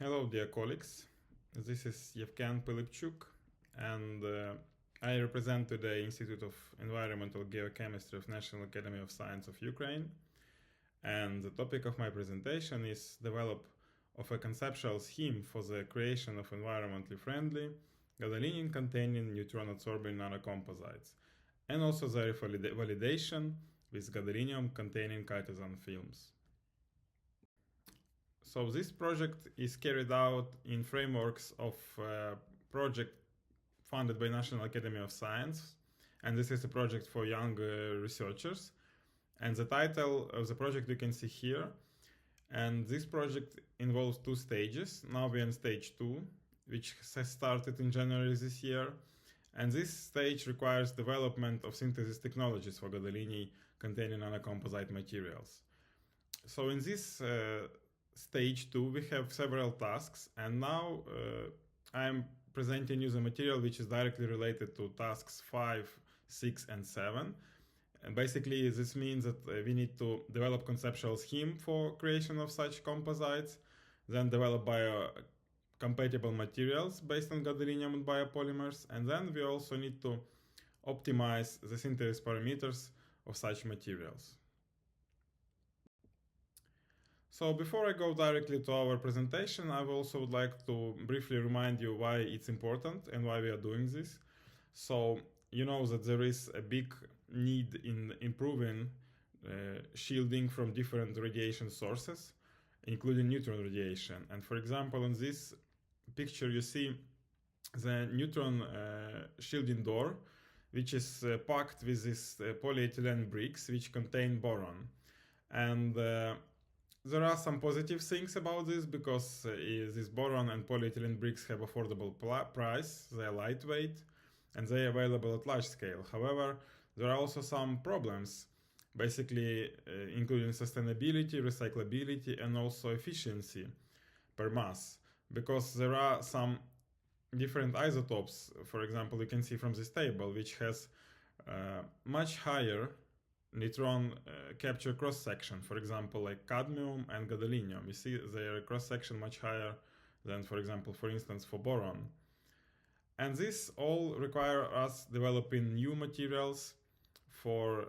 Hello, dear colleagues. This is Ievgen Pylypchuk, and I represent the Institute of Environmental Geochemistry of National Academy of Science of Ukraine. And the topic of my presentation is develop of a conceptual scheme for the creation of environmentally friendly gadolinium containing neutron-absorbing nanocomposites, and also their validation with gadolinium containing chitosan films. So this project is carried out in frameworks of a project funded by National Academy of Science, and this is a project for young researchers. And the title of the project you can see here. And this project involves two stages. Now we're in stage 2, which has started in January this year. And this stage requires development of synthesis technologies for gadolinium containing nanocomposite materials. So in this stage 2 we have several tasks, and now I'm presenting you the material which is directly related to tasks 5, 6 and 7. And basically this means that we need to develop conceptual scheme for creation of such composites, then develop biocompatible materials based on gadolinium and biopolymers, and then we also need to optimize the synthesis parameters of such materials. So before I go directly to our presentation, I also would like to briefly remind you why it's important and why we are doing this. So you know that there is a big need in improving shielding from different radiation sources, including neutron radiation. And for example, in this picture you see the neutron shielding door, which is packed with these polyethylene bricks which contain boron. And there are some positive things about this, because this boron and polyethylene bricks have affordable price, they are lightweight, and they are available at large scale. However, there are also some problems, basically including sustainability, recyclability, and also efficiency per mass, because there are some different isotopes. For example, you can see from this table, which has much higher neutron capture cross-section, for example, like cadmium and gadolinium. You see their cross-section much higher than, for example, for instance, for boron. And this all require us developing new materials for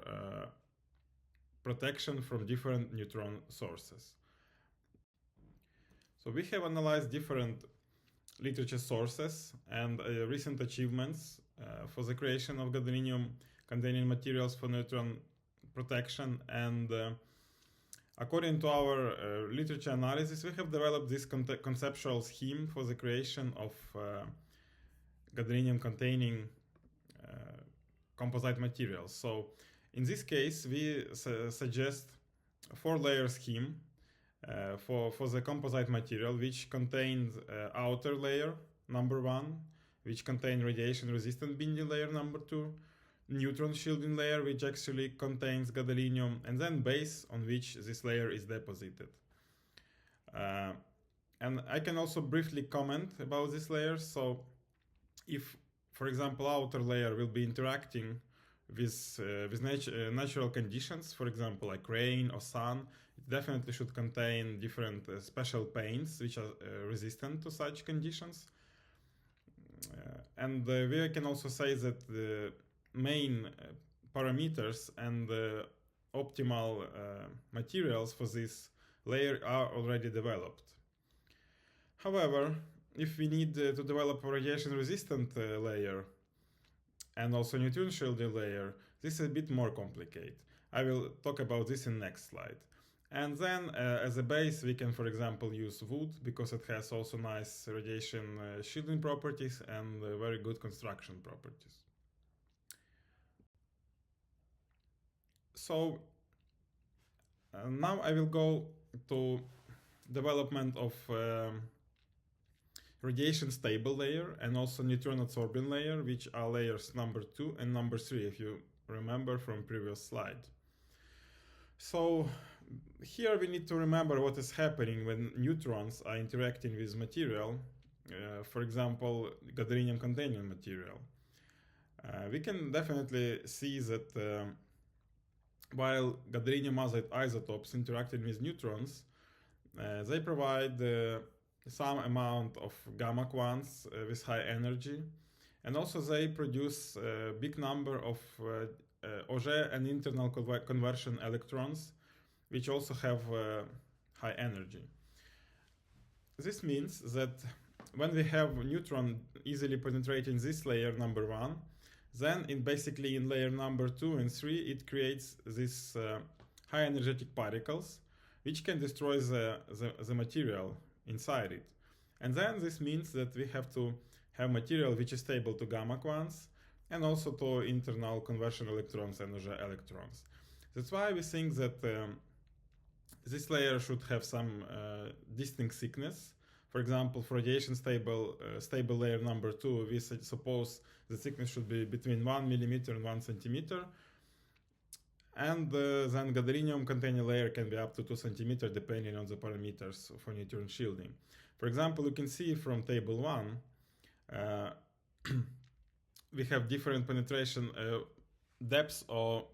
protection from different neutron sources. So we have analyzed different literature sources and recent achievements for the creation of gadolinium containing materials for neutron protection, and according to our literature analysis, we have developed this conceptual scheme for the creation of gadolinium containing composite materials. So in this case we suggest a 4-layer scheme for the composite material, which contains outer layer number 1, which contains radiation resistant binding layer number 2, neutron shielding layer, which actually contains gadolinium, and then base on which this layer is deposited. And I can also briefly comment about this layer. So if, for example, outer layer will be interacting with natural conditions, for example, like rain or sun, it definitely should contain different special paints which are resistant to such conditions. And we can also say that the main parameters and optimal materials for this layer are already developed. However, if we need to develop a radiation resistant layer and also neutron shielding layer, this is a bit more complicated. I will talk about this in next slide. And then as a base we can, for example, use wood, because it has also nice radiation shielding properties and very good construction properties. So now I will go to development of radiation stable layer and also neutron absorbing layer, which are layers number 2 and number 3, if you remember from previous slide. So here we need to remember what is happening when neutrons are interacting with material, for example, gadolinium containing material. We can definitely see that while gadolinium isotopes interacting with neutrons, they provide some amount of gamma quants with high energy, and also they produce a big number of Auger and internal conversion electrons, which also have high energy. This means that when we have a neutron easily penetrating this layer number 1, then basically in layer number 2 and 3 it creates these high energetic particles which can destroy the material inside it. And then this means that we have to have material which is stable to gamma quants and also to internal conversion electrons and Auger electrons. That's why we think that this layer should have some distinct thickness. For example, for radiation stable layer number 2, we suppose the thickness should be between 1 millimeter and 1 centimeter. And then gadolinium containing layer can be up to 2 centimeter depending on the parameters for neutron shielding. For example, you can see from table 1, we have different penetration depths of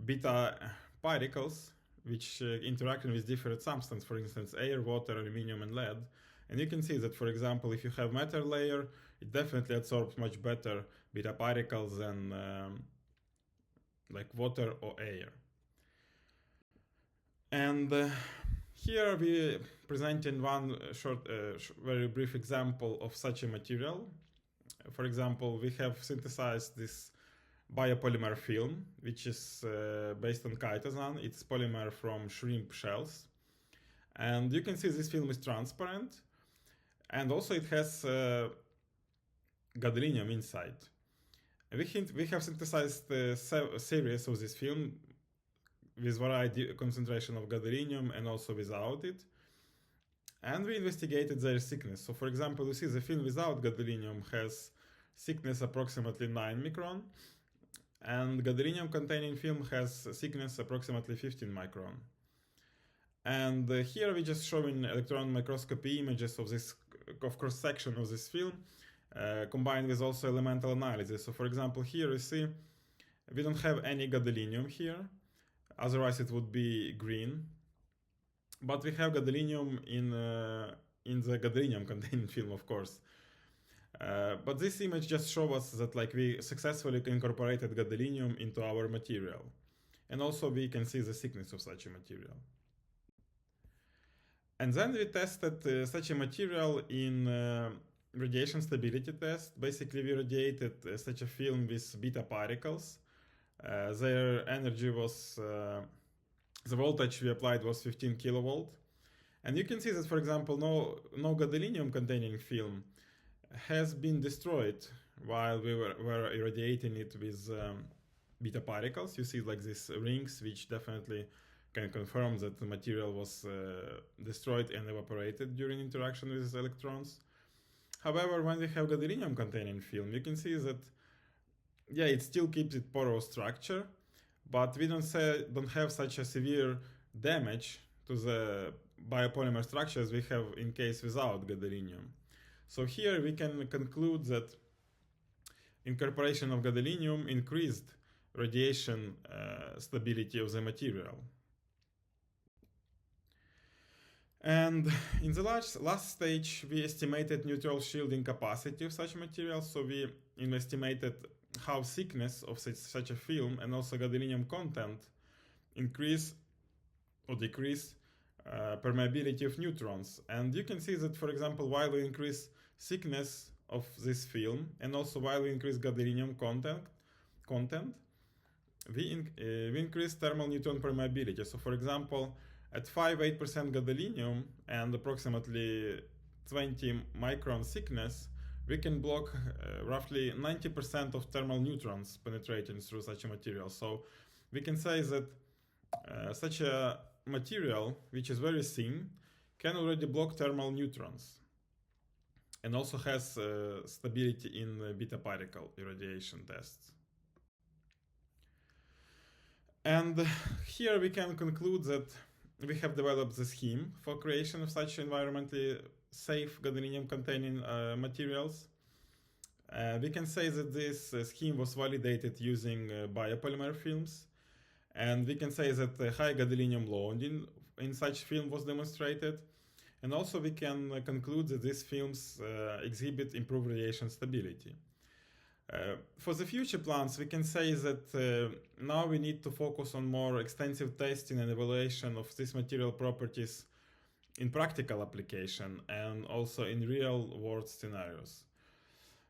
beta particles which interacting with different substances, for instance, air, water, aluminum, and lead. And you can see that, for example, if you have metal layer, it definitely absorbs much better beta particles than like water or air. And here we presenting one short, very brief example of such a material. For example, we have synthesized this biopolymer film, which is based on chitosan. It's polymer from shrimp shells. And you can see this film is transparent. And also it has gadolinium inside. We have synthesized a series of this film with variety concentration of gadolinium and also without it. And we investigated their thickness. So for example, you see the film without gadolinium has thickness approximately 9 micron. And gadolinium containing film has thickness approximately 15 micron. And here we're just showing electron microscopy images of cross-section of this film, combined with also elemental analysis. So for example, here you see we don't have any gadolinium here, otherwise it would be green. But we have gadolinium in the gadolinium containing film, of course. But this image just shows us that like we successfully incorporated gadolinium into our material. And also we can see the thickness of such a material. And then we tested such a material in radiation stability test. Basically we radiated such a film with beta particles. Their energy was, the voltage we applied was 15 kilovolt. And you can see that, for example, no gadolinium containing film has been destroyed while we were irradiating it with beta particles. You see like these rings, which definitely can confirm that the material was destroyed and evaporated during interaction with electrons. However, when we have gadolinium containing film, you can see that, yeah, it still keeps its porous structure, but we don't have such a severe damage to the biopolymer structures we have in case without gadolinium. So here we can conclude that incorporation of gadolinium increased radiation stability of the material. And in the last stage, we estimated neutral shielding capacity of such material. So we estimated how thickness of such a film and also gadolinium content increase or decrease permeability of neutrons. And you can see that, for example, while we increase thickness of this film and also while we increase gadolinium content, we increase thermal neutron permeability. So for example, at 5-8% gadolinium and approximately 20 micron thickness, we can block roughly 90% of thermal neutrons penetrating through such a material. So we can say that such a material, which is very thin, can already block thermal neutrons and also has stability in beta particle irradiation tests. And here we can conclude that we have developed the scheme for creation of such environmentally safe gadolinium containing materials. We can say that this scheme was validated using biopolymer films, and we can say that the high gadolinium loading in such film was demonstrated, And also we can conclude that these films exhibit improved radiation stability. For the future plans, we can say that now we need to focus on more extensive testing and evaluation of these material properties in practical application and also in real-world scenarios.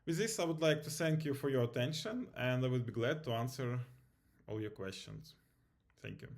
With this, I would like to thank you for your attention, and I would be glad to answer all your questions. Thank you.